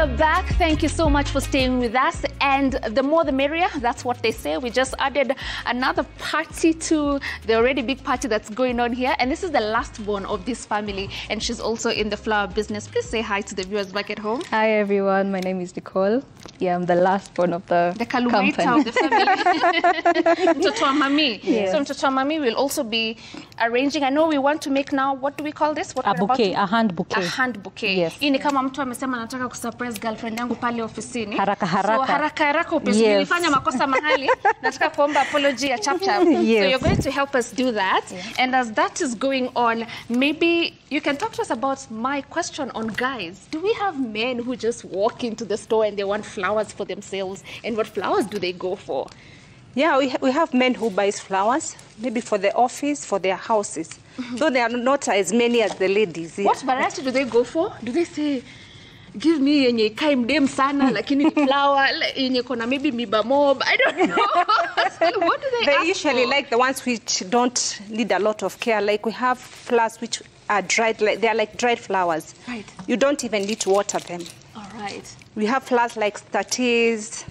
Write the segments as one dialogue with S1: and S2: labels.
S1: are back. Thank you so much for staying with us. And the more the merrier, that's what they say. We just added another party to the already big party that's going on here. And this is the last born of this family. And she's also in the flower business. Please say hi to the viewers back at home.
S2: Hi, everyone. My name is Nicole. Yeah, I'm the last born of the company.
S1: Of the family. Mtoto wa mami.
S2: Yes.
S1: So Mtoto wa mami will also be arranging. I know we want to make now, what do we call this? What
S2: A bouquet, a hand bouquet.
S1: A hand bouquet.
S2: Yes.
S1: Hii ni kama mtu amesema nataka kusurprise girlfriend yangu pale ofisini.
S2: Haraka haraka.
S1: So haraka haraka upesi.
S2: Yes.
S1: Nilifanya makosa mahali. Nataka kuomba apology ya chap chap.
S2: Yes.
S1: So you're going to help us do that. Yeah. And as that is going on, maybe you can talk to us about my question on guys. Do we have men who just walk into the store and they want flowers for themselves? And what flowers do they go for?
S3: Yeah, we have men who buy flowers, maybe for the office, for their houses. So they are not as many as the ladies. Yeah.
S1: What variety do they go for? Do they say, give me yenye kai mdem sana, lakini flower, yenye kona maybe miba mob? I don't know. What do they ask
S3: usually
S1: for?
S3: like the ones which don't need a lot of care. Like we have flowers which are dried, like they are like dried flowers.
S1: Right.
S3: You don't even need to water them.
S1: All right.
S3: We have flowers like staties,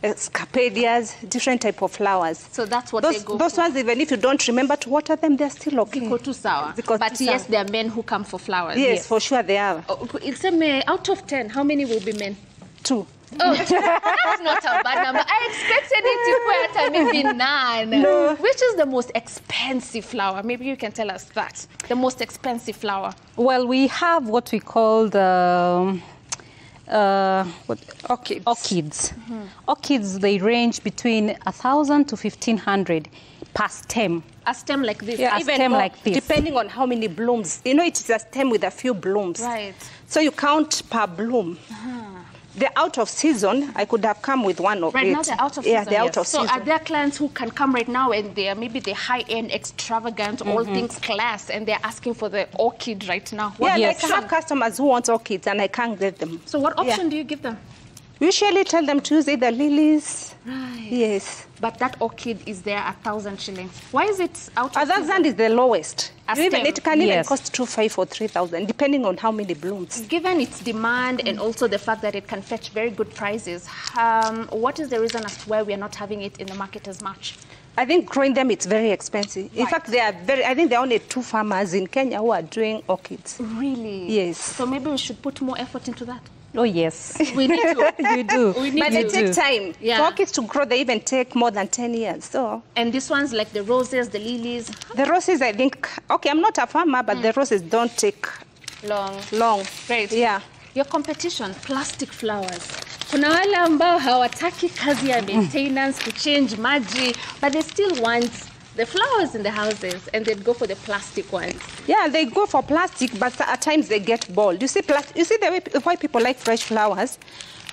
S3: scapadias, different type of flowers.
S1: So that's what they go
S3: those
S1: for.
S3: ones, even if you don't remember to water them, they're still okay.
S1: Ziko tu sawa.
S3: Ziko
S1: But
S3: tu
S1: yes,
S3: sawa.
S1: there are men who come for flowers.
S3: Yes, for sure they are.
S1: Out of 10, how many will be men?
S3: 2.
S1: Oh, that's not a bad number. I expected it to be maybe 9.
S3: No.
S1: Which is the most expensive flower? Maybe you can tell us that. The most expensive flower.
S2: Well, we have what we call the
S3: Orchids.
S2: orchids. Orchids, they range between 1,000 to 1,500 per stem.
S1: A stem like this.
S3: Yeah,
S2: A
S3: even
S2: stem
S3: more,
S2: like this.
S3: depending on how many blooms. You know, it is a stem with a few blooms.
S1: Right.
S3: So you count per bloom. They're out of season. I could have come with one of
S1: Right
S3: it.
S1: now they're out of season.
S3: Yeah, they're out of
S1: so
S3: season.
S1: are there clients who can come right now and they're maybe the high-end, extravagant, all things class, and they're asking for the orchid right now? What
S3: Yeah,
S1: option?
S3: like I have customers who want orchids and I can't get them.
S1: So what option do you give them?
S3: Usually tell them to use either lilies.
S1: Right.
S3: Yes.
S1: But that orchid is there 1,000 shillings. Why is it out of
S3: Other
S1: season?
S3: than is the lowest.
S1: A
S3: Even,
S1: stem.
S3: it can even
S2: Yes.
S3: cost 2,500 or 3,000, depending on how many blooms.
S1: Given its demand and also the fact that it can fetch very good prices, what is the reason as to why we are not having it in the market as much?
S3: I think growing them, it's very expensive. In
S1: Right.
S3: fact, I think there are only 2 farmers in Kenya who are doing orchids.
S1: Really?
S3: Yes.
S1: So maybe we should put more effort into that.
S2: Oh, yes.
S1: We need to.
S2: You do.
S1: We need
S3: But
S1: to.
S3: they take time.
S1: Yeah.
S3: For orchids to grow, they even take more than 10 years. So
S1: And this one's like the roses, the lilies,
S3: the roses, I think, okay, I'm not a farmer, but the roses don't take long.
S1: Great.
S3: Yeah.
S1: Your competition, plastic flowers. Kuna wale ambao hawataki kazi ya maintenance, kuchange maji, but they still want the flowers in the houses and they'd go for the plastic ones.
S3: Yeah, they go for plastic, but at times they get bold. You see, the way why people like fresh flowers,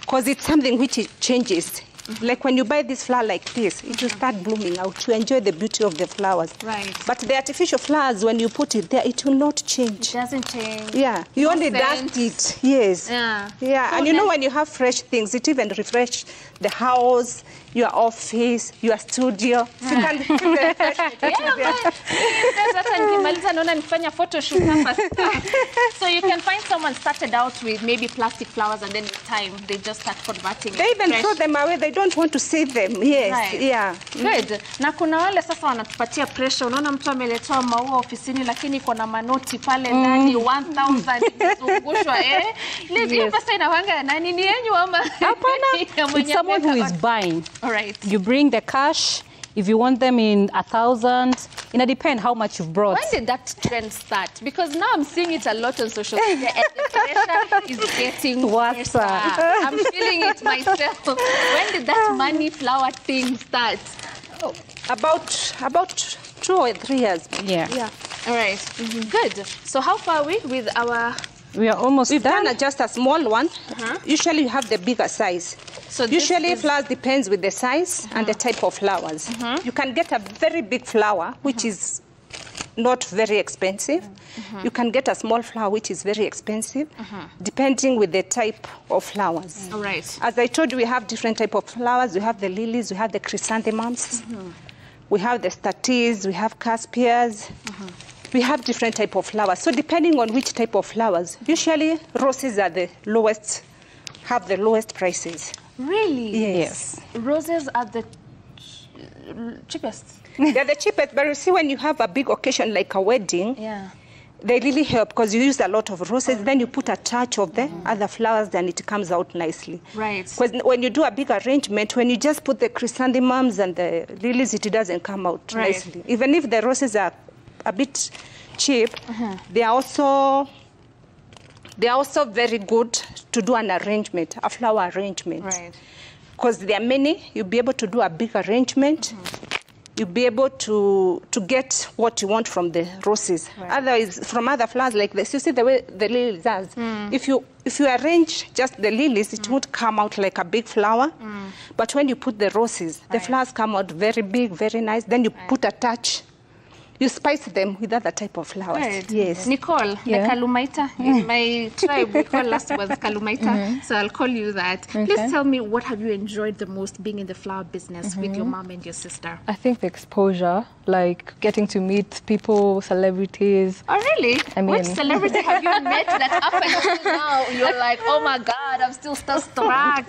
S3: because it's something which it changes. Like when you buy this flower like this, it will start blooming out. You enjoy the beauty of the flowers.
S1: Right.
S3: But the artificial flowers, when you put it there, it will not change.
S1: It doesn't change.
S3: Yeah, you
S1: No
S3: only
S1: scent.
S3: dust it. Yes.
S1: Yeah.
S3: Yeah,
S1: So
S3: and you know
S1: then-
S3: when you have fresh things, it even refresh the house, your office, your studio. So you can feel the refreshment.
S1: Hata nikimaliza naona nifanya photo shoot hapa. So you can find someone started out with maybe plastic flowers and then with time they just start converting
S3: They
S1: it
S3: even
S1: fresh.
S3: throw them away. They don't want to see them. Yes,
S1: Right.
S3: yeah.
S1: Good. Na kuna wale sasa wanatupatia pressure. Unaona mtu ameletewa maua ofisini lakini iko na manoti pale ndani 1,000 imezungushwa Ile pesa inawanga ya nani? Ni yenyu ama?
S2: It's someone who is buying.
S1: All right.
S2: You bring the cash. If you want them in 1,000, it depends how much you've brought.
S1: When did that trend start? Because now I'm seeing it a lot on social media and the pressure is getting
S2: What's
S1: worse.
S2: up?
S1: I'm feeling it myself. When did that money flower thing start?
S3: Oh, about 2 or 3 years.
S2: Yeah.
S3: Yeah.
S1: All right. Good. So how far are we with our...
S2: We are almost
S3: We've
S2: done.
S3: done just a small one. Usually you have the bigger size.
S1: So this
S3: usually
S1: is-
S3: flowers depends with the size and the type of flowers. You can get a very big flower, which is not very expensive. You can get a small flower, which is very expensive, depending with the type of flowers.
S1: All right.
S3: As I told you, we have different type of flowers. We have the lilies, we have the chrysanthemums, we have the staties, we have caspias. We have different type of flowers. So depending on which type of flowers, usually roses are the lowest have the lowest prices.
S1: Really?
S3: Yes.
S1: Roses are the cheapest.
S3: They're the cheapest, but you see, when you have a big occasion like a wedding,
S1: Yeah.
S3: they really help because you use a lot of roses, then you put a touch of the other flowers, then it comes out nicely.
S1: Right.
S3: Because when you do a big arrangement, when you just put the chrysanthemums and the lilies, it doesn't come out
S1: Right.
S3: nicely. Even if the roses are a bit cheap, they are also very good to do an arrangement, a flower arrangement.
S1: Right.
S3: Because there are many, you'll be able to do a big arrangement. You'll be able to get what you want from the roses.
S1: Right.
S3: Otherwise, from other flowers like this, you see the way the lilies are. If you arrange just the lilies, it won't come out like a big flower. But when you put the roses, the flowers come out very big, very nice. Then you put a touch. You spice them with other type of flowers.
S1: Right.
S3: Yes.
S1: Nicole,
S2: Yeah.
S1: the Kalumaita. In my tribe, we call last was Kalumaita. So I'll call you that. Please tell me, what have you enjoyed the most being in the flower business with your mom and your sister?
S4: I think the exposure, like getting to meet people, celebrities.
S1: Oh, really?
S4: I mean-
S1: Which celebrity have you met that up until now you're like, oh my God, I'm still starstruck?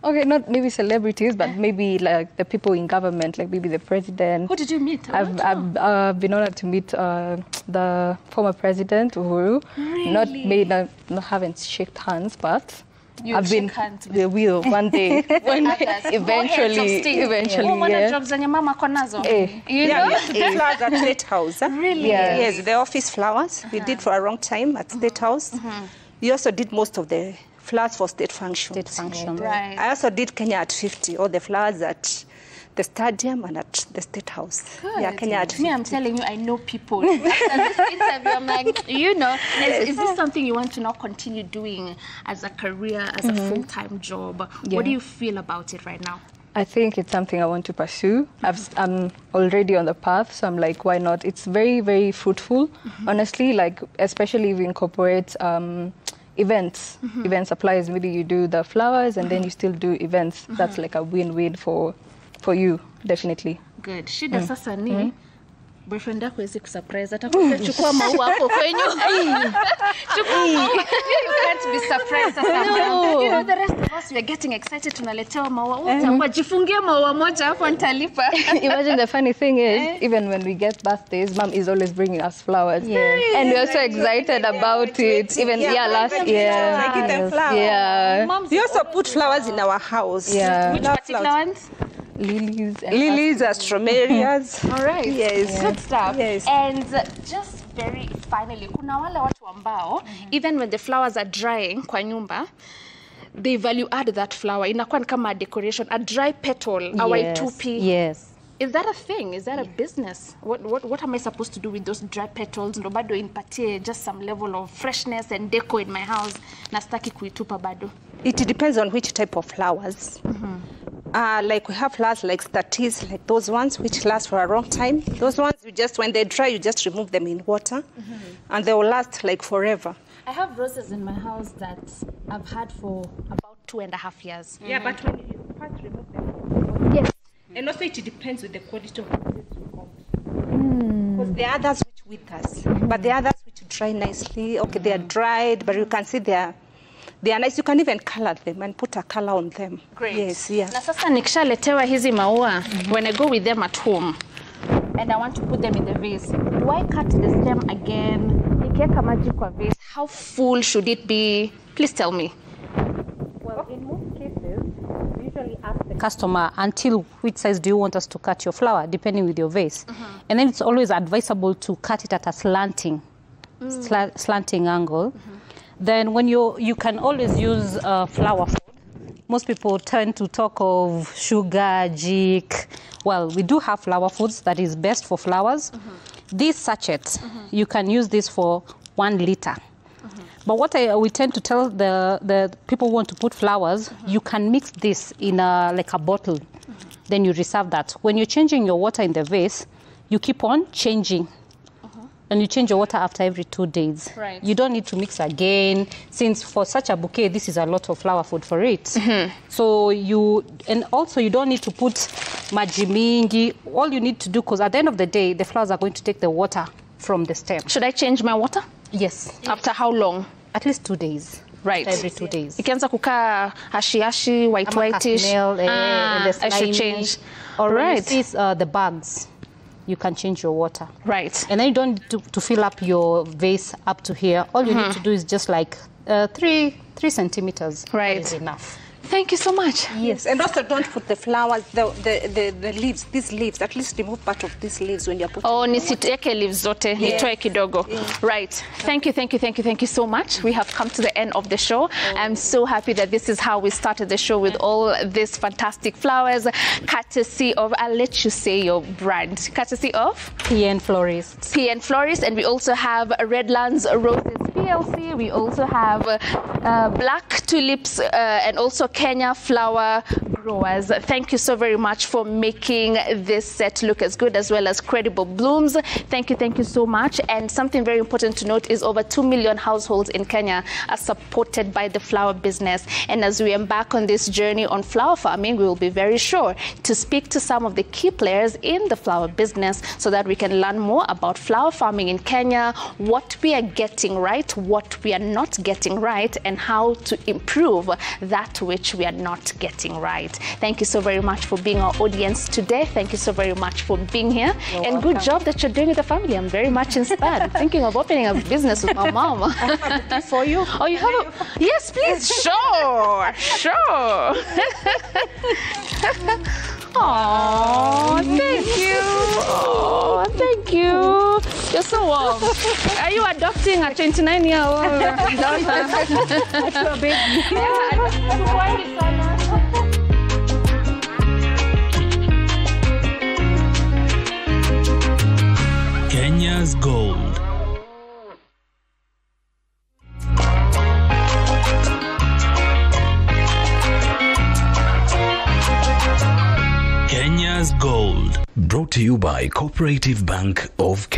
S4: Okay, not maybe celebrities, but maybe like the people in government, like maybe the president.
S1: Who did you meet?
S4: I've been honored to meet the former president, Uhuru.
S1: Really?
S4: Not haven't shaked hands, but
S1: You'll
S4: I've been.
S1: shake hands with
S4: They will one day.
S1: others.
S4: eventually, yeah.
S1: Jobs zenye mama ako nazo.
S4: Eh.
S1: You know?
S3: Yeah, the flowers at State House.
S1: Really?
S4: Yeah.
S3: Yes, the office flowers. We did for a long time at State House. We also did most of the flowers for state functions.
S2: State function.
S1: Right.
S3: I also did Kenya at 50, all the flowers at the stadium and at the State House. Yeah, Kenya at 50.
S1: Me, I'm telling you, I know people. After this interview, I'm like, you know, is this something you want to now continue doing as a career, as a full-time job?
S4: Yeah.
S1: What do you feel about it right now?
S4: I think it's something I want to pursue. I'm already on the path, so I'm like, why not? It's very, very fruitful, honestly, like, especially if you incorporate events. Event supplies, maybe you do the flowers and then you still do events. That's like a win-win for you, definitely.
S1: Good. Shida sasa ni boyfriend yako hawezi kusurprise. Atakwambia chukua maua hapo kwenyu. Chukua maua. You can't be surprised sasa.
S4: No.
S1: You know, the rest of us, we are getting excited. Tunaletewa maua. Utakuwa jifungie maua moja hapo nitalipa.
S4: Imagine the funny thing is, even when we get birthdays, Mom is always bringing us flowers.
S2: Yes.
S4: And we're so excited about it. Even last year.
S3: I give them flowers.
S4: Yeah.
S3: We also put flowers in our house.
S4: Yeah.
S1: Which
S3: Love
S1: particular
S3: flowers.
S1: ones?
S4: Lilies and
S3: Lilies, astromerias.
S1: All right.
S3: Yes.
S1: Good stuff.
S3: Yes.
S1: And just very finally, kuna wale watu ambao, even when the flowers are drying kwa nyumba, they value add that flower. Inakuwa ni kama a decoration, a dry petal, our itupi.
S2: Yes.
S1: Is that a thing? Is that a business? What am I supposed to do with those dry petals? Ndo bado impatie just some level of freshness and deco in my house. Na sitaki kuitupa bado.
S3: It depends on which type of flowers. Like we have flowers like statis, like those ones which last for a long time. Those ones, when they dry, you just remove them in water, and they will last like forever.
S1: I have roses in my house that I've had for about 2.5 years.
S3: Yeah, but when you first remove them.
S1: Yes.
S3: And also it depends with the quality of the roses you got. Because there are others which withers, but there are others which dry nicely. Okay, they are dried, but you can see they are nice. You can even color them and put a color on them.
S1: Great.
S3: Yes, yeah.
S1: Na sasa nikishaletewa hizi maua, when I go with them at home and I want to put them in the vase, do I cut the stem again? Nikiweka maji kwa vase, how full should it be? Please tell me.
S2: Well, in most cases, we usually ask the customer until which size do you want us to cut your flower, depending with your vase. And then it's always advisable to cut it at a slanting angle. Then when you can always use flower food. Most people tend to talk of sugar, jik. Well, we do have flower foods that is best for flowers. These sachets, you can use this for 1 liter. But what we tend to tell the people who want to put flowers, you can mix this in like a bottle. Then you reserve that. When you're changing your water in the vase, you keep on changing. And you change your water after every 2 days.
S1: Right.
S2: You don't need to mix again, since for such a bouquet, this is a lot of flower food for it. So and also you don't need to put maji mingi. All you need to do, because at the end of the day, the flowers are going to take the water from the stem.
S1: Should I change my water?
S2: Yes.
S1: After how long?
S2: At least 2 days.
S1: Right.
S2: every 2 days.
S1: Ikianza kukaa ashi whitish. I should change.
S2: Or
S1: right.
S2: when you see the bugs, you can change your water.
S1: Right.
S2: And then you don't need to fill up your vase up to here. All you need to do is just like 3 centimeters.
S1: Right.
S2: That is enough.
S1: Thank you so much.
S3: Yes, and also don't put the flowers, the leaves, these leaves, at least remove part of these leaves when you're putting
S1: Nisiteke leaves zote, nitoe kidogo. Right. Thank you so much. We have come to the end of the show. I'm so happy that this is how we started the show, with all these fantastic flowers, courtesy of, I'll let you say your brand, courtesy of?
S2: PN Florists.
S1: PN Florists, and we also have Redlands Roses PLC. We also have Black Tulips and also Kenya Flower Growers. Thank you so very much for making this set look as good, as well as Credible Blooms. Thank you so much. And something very important to note is over 2 million households in Kenya are supported by the flower business. And as we embark on this journey on flower farming, we will be very sure to speak to some of the key players in the flower business so that we can learn more about flower farming in Kenya, what we are getting right, what we are not getting right, and how to improve that which we are not getting right. Thank you so very much for being our audience today. Thank you so very much for being here.
S3: You're
S1: and
S3: welcome.
S1: Good job that you're doing with the family. I'm very much inspired. I'm thinking of opening a business with my mom.
S3: I have a for you.
S1: Oh, you have a... Yes, please. Sure. Oh, thank you. Oh, thank you. You're so warm. Are you adopting a 29-year-old daughter?
S5: Kenya's Gold. Kenya's Gold.
S6: Brought to you by Cooperative Bank of Kenya.